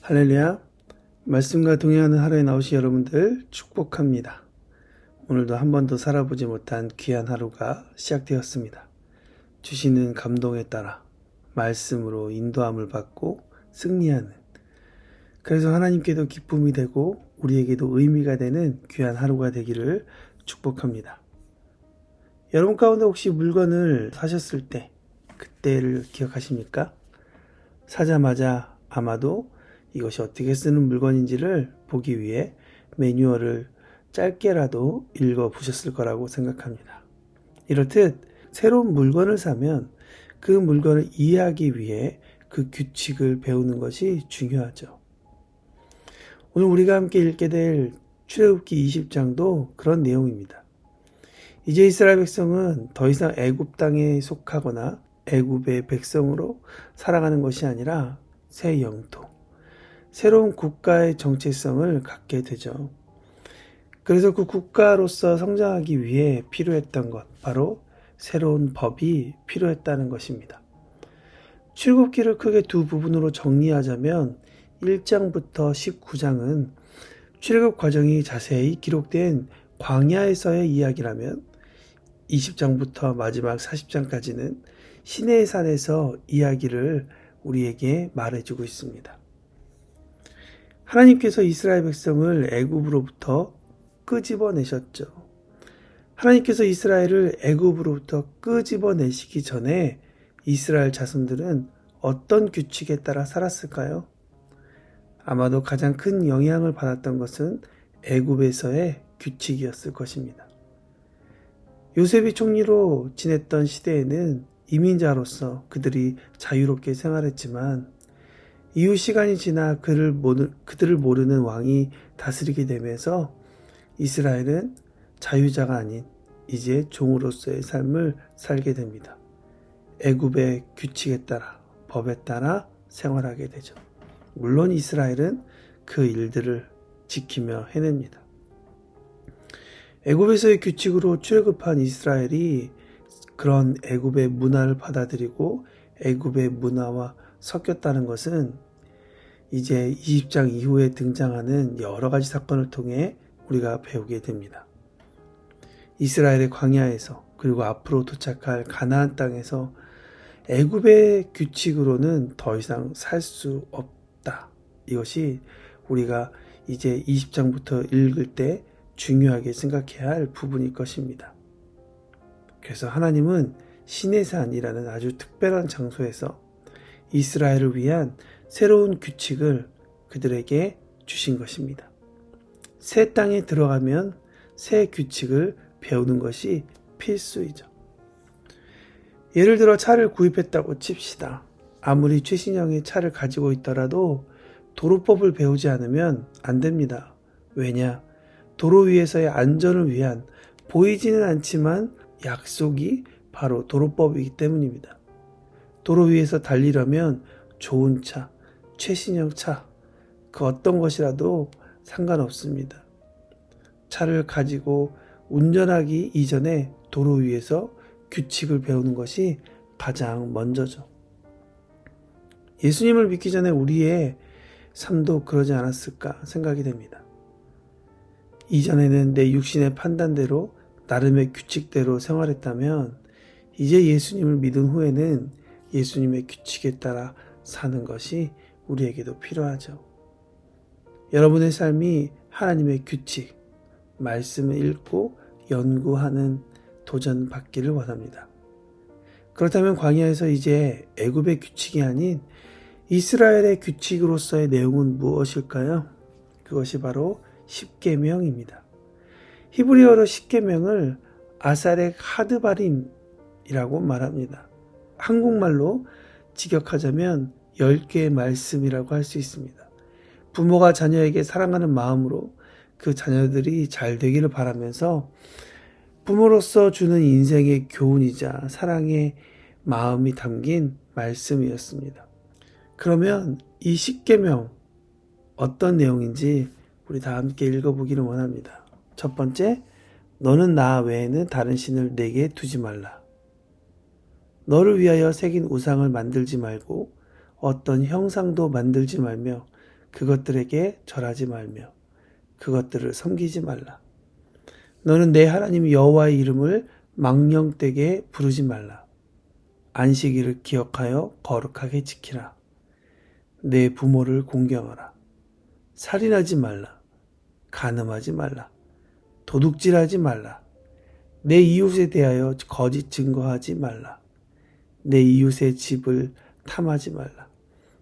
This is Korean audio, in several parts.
할렐루야. 말씀과 동행하는 하루에 나오신 여러분들 축복합니다. 오늘도 한 번도 살아보지 못한 귀한 하루가 시작되었습니다. 주시는 감동에 따라 말씀으로 인도함을 받고 승리하는, 그래서 하나님께도 기쁨이 되고 우리에게도 의미가 되는 귀한 하루가 되기를 축복합니다. 여러분 가운데 혹시 물건을 사셨을 때 그때를 기억하십니까? 사자마자 아마도 이것이 어떻게 쓰는 물건인지를 보기 위해 매뉴얼을 짧게라도 읽어보셨을 거라고 생각합니다. 이렇듯 새로운 물건을 사면 그 물건을 이해하기 위해 그 규칙을 배우는 것이 중요하죠. 오늘 우리가 함께 읽게 될 출애굽기 20장도 그런 내용입니다. 이제 이스라엘 백성은 더 이상 애굽 땅에 속하거나 애굽의 백성으로 살아가는 것이 아니라 새 영토, 새로운 국가의 정체성을 갖게 되죠. 그래서 그 국가로서 성장하기 위해 필요했던 것, 바로 새로운 법이 필요했다는 것입니다. 출애굽기를 크게 두 부분으로 정리하자면 1장부터 19장은 출애굽 과정이 자세히 기록된 광야에서의 이야기라면 20장부터 마지막 40장까지는 시내의 산에서 이야기를 우리에게 말해주고 있습니다. 하나님께서 이스라엘 백성을 애굽으로부터 끄집어내셨죠. 하나님께서 이스라엘을 애굽으로부터 끄집어내시기 전에 이스라엘 자손들은 어떤 규칙에 따라 살았을까요? 아마도 가장 큰 영향을 받았던 것은 애굽에서의 규칙이었을 것입니다. 요셉이 총리로 지냈던 시대에는 이민자로서 그들이 자유롭게 생활했지만 이후 시간이 지나 그들을 모르는 왕이 다스리게 되면서 이스라엘은 자유자가 아닌 이제 종으로서의 삶을 살게 됩니다. 애굽의 규칙에 따라, 법에 따라 생활하게 되죠. 물론 이스라엘은 그 일들을 지키며 해냅니다. 애굽에서의 규칙으로 출애굽한 이스라엘이 그런 애굽의 문화를 받아들이고 애굽의 문화와 섞였다는 것은 이제 20장 이후에 등장하는 여러 가지 사건을 통해 우리가 배우게 됩니다. 이스라엘의 광야에서 그리고 앞으로 도착할 가나안 땅에서 애굽의 규칙으로는 더 이상 살 수 없다. 이것이 우리가 이제 20장부터 읽을 때 중요하게 생각해야 할 부분일 것입니다. 그래서 하나님은 시내산이라는 아주 특별한 장소에서 이스라엘을 위한 새로운 규칙을 그들에게 주신 것입니다. 새 땅에 들어가면 새 규칙을 배우는 것이 필수이죠. 예를 들어 차를 구입했다고 칩시다. 아무리 최신형의 차를 가지고 있더라도 도로법을 배우지 않으면 안 됩니다. 왜냐? 도로 위에서의 안전을 위한 보이지는 않지만 약속이 바로 도로법이기 때문입니다. 도로 위에서 달리려면 좋은 차, 최신형 차, 그 어떤 것이라도 상관없습니다. 차를 가지고 운전하기 이전에 도로 위에서 규칙을 배우는 것이 가장 먼저죠. 예수님을 믿기 전에 우리의 삶도 그러지 않았을까 생각이 됩니다. 이전에는 내 육신의 판단대로 나름의 규칙대로 생활했다면 이제 예수님을 믿은 후에는 예수님의 규칙에 따라 사는 것이 우리에게도 필요하죠. 여러분의 삶이 하나님의 규칙, 말씀을 읽고 연구하는 도전 받기를 원합니다. 그렇다면 광야에서 이제 애굽의 규칙이 아닌 이스라엘의 규칙으로서의 내용은 무엇일까요? 그것이 바로 십계명입니다. 히브리어로 십계명을 아사렉 하드바림이라고 말합니다. 한국말로 직역하자면 10개의 말씀이라고 할 수 있습니다. 부모가 자녀에게 사랑하는 마음으로 그 자녀들이 잘 되기를 바라면서 부모로서 주는 인생의 교훈이자 사랑의 마음이 담긴 말씀이었습니다. 그러면 이 십계명 어떤 내용인지 우리 다 함께 읽어보기를 원합니다. 첫 번째, 너는 나 외에는 다른 신을 내게 두지 말라. 너를 위하여 새긴 우상을 만들지 말고 어떤 형상도 만들지 말며 그것들에게 절하지 말며 그것들을 섬기지 말라. 너는 내 하나님 여호와의 이름을 망령되게 부르지 말라. 안식일을 기억하여 거룩하게 지키라. 내 부모를 공경하라. 살인하지 말라. 간음하지 말라. 도둑질하지 말라. 내 이웃에 대하여 거짓 증거하지 말라. 내 이웃의 집을 탐하지 말라.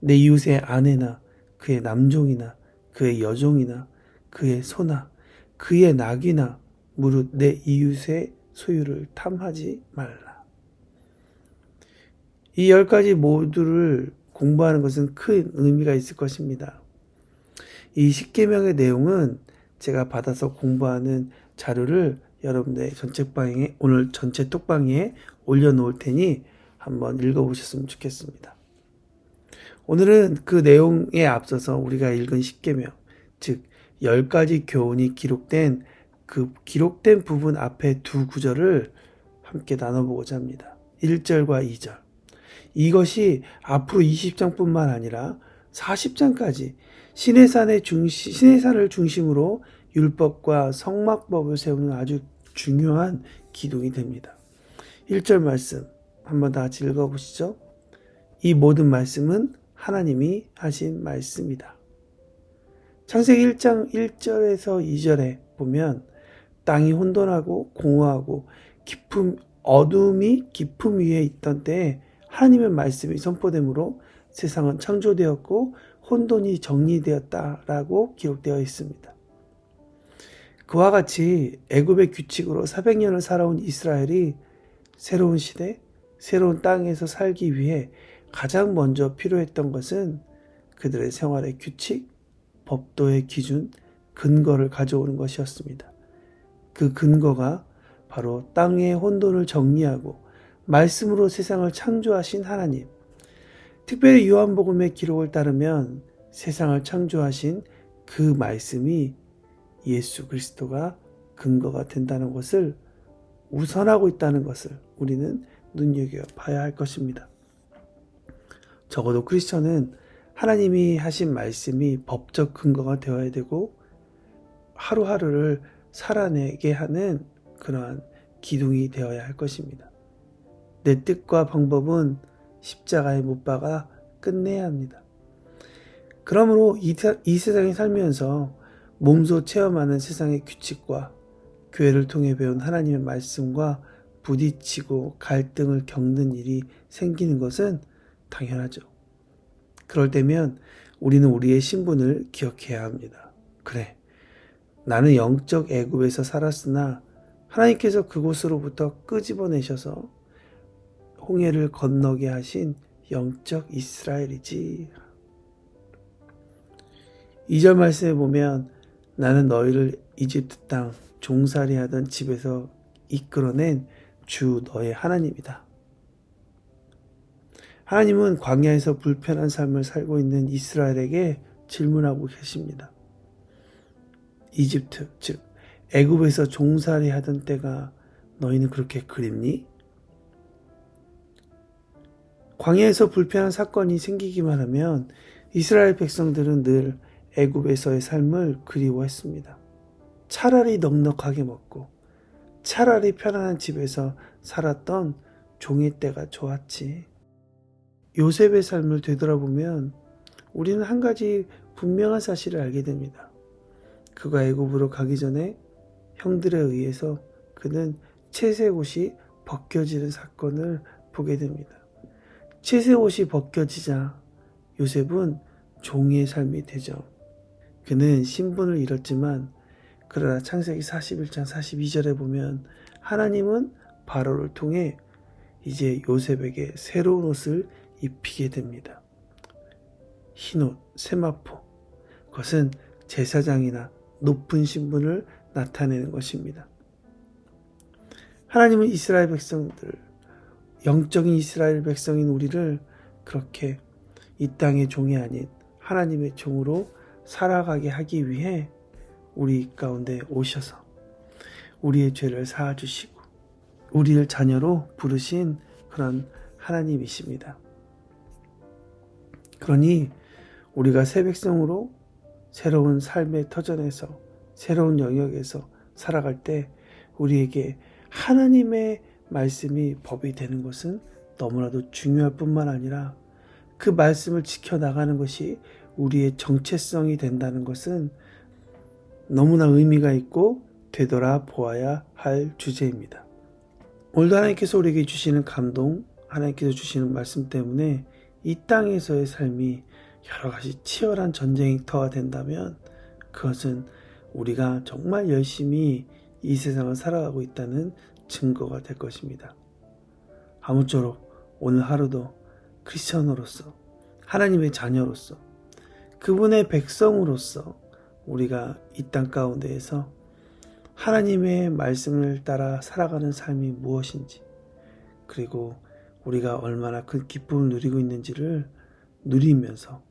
내 이웃의 아내나 그의 남종이나 그의 여종이나 그의 소나 그의 낙이나 무릇 내 이웃의 소유를 탐하지 말라. 이 10가지 모두를 공부하는 것은 큰 의미가 있을 것입니다. 이 10계명의 내용은 제가 받아서 공부하는 자료를 여러분의 전책방에, 오늘 전체 톡방에 올려놓을 테니 한번 읽어보셨으면 좋겠습니다. 오늘은 그 내용에 앞서서 우리가 읽은 10계명, 즉 10가지 교훈이 기록된 그 기록된 부분 앞에 두 구절을 함께 나눠보고자 합니다. 1절과 2절. 이것이 앞으로 20장뿐만 아니라 40장까지 시내산을 중심으로 율법과 성막법을 세우는 아주 중요한 기둥이 됩니다. 1절 말씀 한번 다 같이 읽어보시죠. 이 모든 말씀은 하나님이 하신 말씀이다. 창세기 1장 1절에서 2절에 보면 땅이 혼돈하고 공허하고 어둠이 깊음 위에 있던 때에 하나님의 말씀이 선포되므로 세상은 창조되었고 혼돈이 정리되었다라고 기록되어 있습니다. 그와 같이 애굽의 규칙으로 400년을 살아온 이스라엘이 새로운 시대, 새로운 땅에서 살기 위해 가장 먼저 필요했던 것은 그들의 생활의 규칙, 법도의 기준, 근거를 가져오는 것이었습니다. 그 근거가 바로 땅의 혼돈을 정리하고 말씀으로 세상을 창조하신 하나님, 특별히 요한복음의 기록을 따르면 세상을 창조하신 그 말씀이 예수 그리스도가 근거가 된다는 것을 우선하고 있다는 것을 우리는 눈여겨봐야 할 것입니다. 적어도 크리스천은 하나님이 하신 말씀이 법적 근거가 되어야 되고 하루하루를 살아내게 하는 그러한 기둥이 되어야 할 것입니다. 내 뜻과 방법은 십자가에 못 박아 끝내야 합니다. 그러므로 이 세상에 살면서 몸소 체험하는 세상의 규칙과 교회를 통해 배운 하나님의 말씀과 부딪히고 갈등을 겪는 일이 생기는 것은 당연하죠. 그럴 때면 우리는 우리의 신분을 기억해야 합니다. 그래, 나는 영적 애굽에서 살았으나 하나님께서 그곳으로부터 끄집어내셔서 홍해를 건너게 하신 영적 이스라엘이지. 2절 말씀에 보면 나는 너희를 이집트 땅 종살이 하던 집에서 이끌어낸 주 너의 하나님이다. 하나님은 광야에서 불편한 삶을 살고 있는 이스라엘에게 질문하고 계십니다. 이집트, 즉 애굽에서 종살이 하던 때가 너희는 그렇게 그립니? 광야에서 불편한 사건이 생기기만 하면 이스라엘 백성들은 늘 애굽에서의 삶을 그리워했습니다. 차라리 넉넉하게 먹고 차라리 편안한 집에서 살았던 종의 때가 좋았지. 요셉의 삶을 되돌아보면 우리는 한 가지 분명한 사실을 알게 됩니다. 그가 애굽으로 가기 전에 형들에 의해서 그는 채색옷이 벗겨지는 사건을 보게 됩니다. 채색옷이 벗겨지자 요셉은 종의 삶이 되죠. 그는 신분을 잃었지만 그러나 창세기 41장 42절에 보면 하나님은 바로를 통해 이제 요셉에게 새로운 옷을 입히게 됩니다. 흰옷, 세마포. 그것은 제사장이나 높은 신분을 나타내는 것입니다. 하나님은 이스라엘 백성들, 영적인 이스라엘 백성인 우리를 그렇게 이 땅의 종이 아닌 하나님의 종으로 살아가게 하기 위해 우리 가운데 오셔서 우리의 죄를 사하주시고 우리를 자녀로 부르신 그런 하나님이십니다. 그러니 우리가 새 백성으로 새로운 삶의 터전에서 새로운 영역에서 살아갈 때 우리에게 하나님의 말씀이 법이 되는 것은 너무나도 중요할 뿐만 아니라 그 말씀을 지켜나가는 것이 우리의 정체성이 된다는 것은 너무나 의미가 있고 되돌아보아야 할 주제입니다. 오늘도 하나님께서 우리에게 주시는 감동, 하나님께서 주시는 말씀 때문에 이 땅에서의 삶이 여러 가지 치열한 전쟁터가 된다면 그것은 우리가 정말 열심히 이 세상을 살아가고 있다는 증거가 될 것입니다. 아무쪼록 오늘 하루도 크리스천으로서 하나님의 자녀로서 그분의 백성으로서 우리가 이 땅 가운데에서 하나님의 말씀을 따라 살아가는 삶이 무엇인지 그리고 우리가 얼마나 큰 기쁨을 누리고 있는지를 누리면서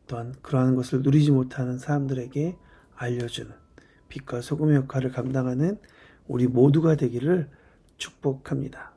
또한 그러한 것을 누리지 못하는 사람들에게 알려주는 빛과 소금의 역할을 감당하는 우리 모두가 되기를 축복합니다.